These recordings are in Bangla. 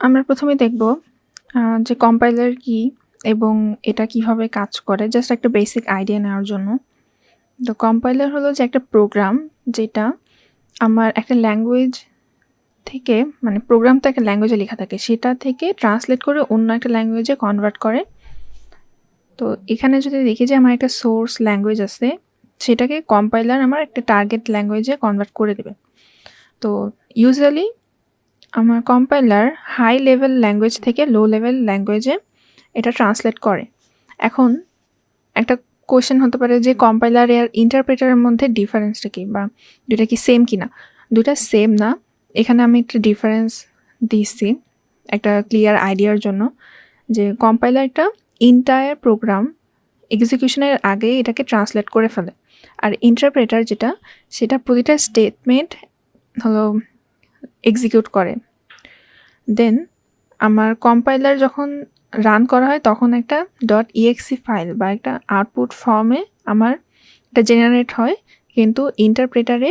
আমরা প্রথমে দেখব যে কম্পাইলার কি এবং এটা কিভাবে কাজ করে, জাস্ট একটা বেসিক আইডিয়া নেওয়ার জন্য। তো কম্পাইলার হলো যে একটা প্রোগ্রাম যেটা আমার একটা ল্যাঙ্গুয়েজ থেকে, মানে প্রোগ্রাম তো একটা ল্যাঙ্গুয়েজে লেখা থাকে, সেটা থেকে ট্রান্সলেট করে অন্য একটা ল্যাঙ্গুয়েজে কনভার্ট করে। তো এখানে যদি দেখি যে আমার একটা সোর্স ল্যাঙ্গুয়েজ আছে, সেটাকে কম্পাইলার আমার একটা টার্গেট ল্যাঙ্গুয়েজে কনভার্ট করে দেবে। তো ইউজুয়ালি আমার কম্পাইলার হাই লেভেল ল্যাঙ্গুয়েজ থেকে লো লেভেল ল্যাঙ্গুয়েজে এটা ট্রান্সলেট করে। এখন একটা কোয়েশ্চেন হতে পারে যে কম্পাইলার আর ইন্টারপ্রেটারের মধ্যে ডিফারেন্সটা কি, বা দুটা কি সেম কিনা। দুটা সেম না, এখানে আমি একটা ডিফারেন্স দিচ্ছি একটা ক্লিয়ার আইডিয়ার জন্য, যে কম্পাইলারটা ইন্টায়ার প্রোগ্রাম এক্সিকিউশনের আগে এটাকে ট্রান্সলেট করে ফেলে, আর ইন্টারপ্রেটার যেটা, সেটা প্রতিটা স্টেটমেন্ট হলো এক্সিকিউট করে। দেন আমার কম্পাইলার যখন রান করা হয় তখন একটা .exe ফাইল বা একটা আউটপুট ফর্মে আমার এটা জেনারেট হয়, কিন্তু ইন্টারপ্রেটারে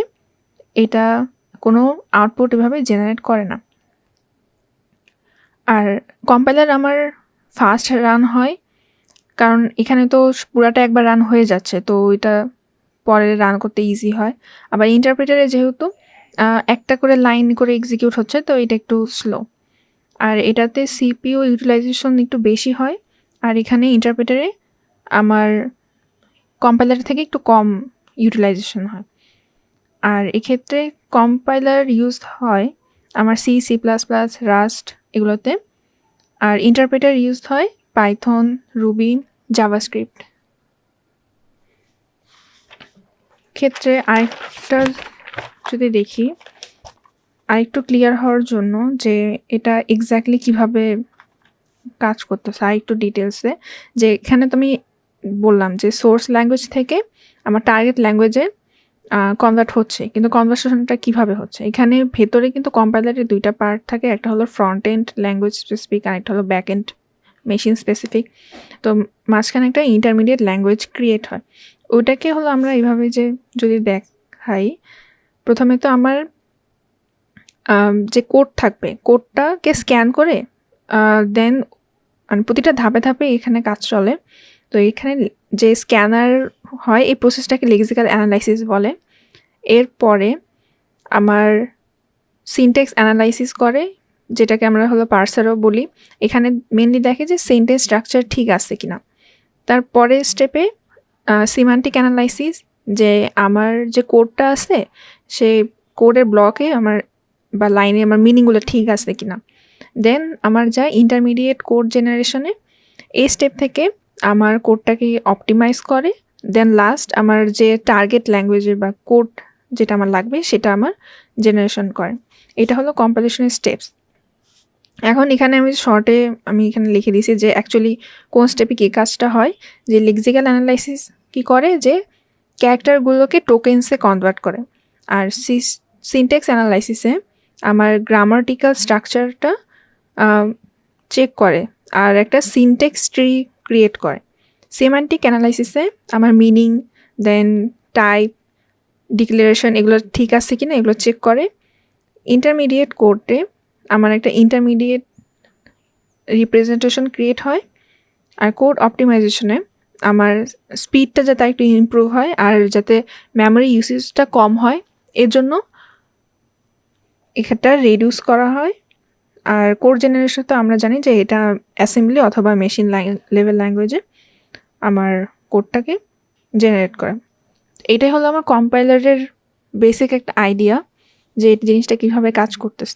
এটা কোনো আউটপুট এভাবে জেনারেট করে না। আর কম্পাইলার আমার ফাস্ট রান হয়, কারণ এখানে তো পুরাটা একবার রান হয়ে যাচ্ছে, তো এটা পরে রান করতে ইজি হয়। আবার ইন্টারপ্রেটারে যেহেতু একটা করে লাইন করে এক্সিকিউট হচ্ছে, তো এটা একটু স্লো। আর এটাতে সিপিইউ ইউটিলাইজেশন একটু বেশি হয়, আর এখানে ইন্টারপ্রেটারে আমার কম্পাইলার থেকে একটু কম ইউটিলাইজেশন হয়। আর এক্ষেত্রে কম্পাইলার ইউজ হয় আমার সি প্লাস প্লাস, রাস্ট এগুলোতে, আর ইন্টারপ্রেটার ইউজ হয় পাইথন, রুবি, জাভাস্ক্রিপ্ট। ক্ষেত্রে আরেকটা যদি দেখি, আরেকটু ক্লিয়ার হওয়ার জন্য যে এটা এক্স্যাক্টলি কিভাবে কাজ করতেছে আরেকটু ডিটেলসে, যে এখানে তো আমি বললাম যে সোর্স ল্যাঙ্গুয়েজ থেকে আমার টার্গেট ল্যাঙ্গুয়েজে কনভার্ট হচ্ছে, কিন্তু কনভার্সেশনটা কিভাবে হচ্ছে। এখানে ভেতরে কিন্তু কম্পাইলারের দুইটা পার্ট থাকে, একটা হলো ফ্রন্ট এন্ড ল্যাঙ্গুয়েজ স্পেসিফিক, আর একটা হলো ব্যাক এন্ড মেশিন স্পেসিফিক। তো মাঝখানে একটা ইন্টারমিডিয়েট ল্যাঙ্গুয়েজ ক্রিয়েট হয়, ওইটাকে হলো আমরা এইভাবে যে যদি দেখাই, প্রথমে তো আমার যে কোড থাকবে, কোডটাকে স্ক্যান করে দেন মানে প্রতিটা ধাপে ধাপে এখানে কাজ চলে। তো এখানে যে স্ক্যানার হয়, এই প্রসেসটাকে লেক্সিক্যাল অ্যানালাইসিস বলে। এরপরে আমার সিনটেক্স অ্যানালাইসিস করে, যেটাকে আমরা হলো পার্সারও বলি। এখানে মেনলি দেখে যে সেন্টেন্স স্ট্রাকচার ঠিক আছে কিনা। তারপরে স্টেপে সিমান্টিক অ্যানালাইসিস, যে আমার যে কোডটা আছে সে কোডের ব্লকে আমার বা লাইনে আমার মিনিংগুলো ঠিক আছে কিনা। দেন আমার যায় ইন্টারমিডিয়েট কোড জেনারেশনে, এই স্টেপ থেকে আমার কোডটাকে অপটিমাইজ করে। দেন লাস্ট আমার যে টার্গেট ল্যাঙ্গুয়েজের বা কোড যেটা আমার লাগবে সেটা আমার জেনারেশন করে। এটা হলো কম্পাইলেশনের স্টেপস। এখন এখানে আমি এখানে লিখে দিয়েছি যে অ্যাকচুয়ালি কোন স্টেপে কী কাজটা হয়। যে লেক্সিক্যাল অ্যানালাইসিস কী করে, যে ক্যারেক্টারগুলোকে টোকেন্সে কনভার্ট করে। আর সিনটেক্স অ্যানালাইসিসে আমার গ্রামাটিক্যাল স্ট্রাকচারটা চেক করে আর একটা সিনটেক্স ট্রি ক্রিয়েট করে। সেমান্টিক অ্যানালাইসিসে আমার মিনিং, দেন টাইপ, ডিক্লারেশন এগুলো ঠিক আছে কিনা এগুলো চেক করে। ইন্টারমিডিয়েট কোডে আমার একটা ইন্টারমিডিয়েট রিপ্রেজেন্টেশন ক্রিয়েট হয়। আর কোড অপটিমাইজেশনে আমার স্পিডটা যাতে একটু ইমপ্রুভ হয় আর যাতে মেমোরি ইউসেজটা কম হয়, এর জন্য এটা রিডিউস করা হয়। আর কোড জেনারেশন তো আমরা জানি যে এটা অ্যাসেম্বলি অথবা মেশিন লেভেল ল্যাঙ্গুয়েজে আমার কোডটাকে জেনারেট করে। এটাই হলো আমার কম্পাইলারের বেসিক একটা আইডিয়া যে এই জিনিসটা কীভাবে কাজ করতেছে।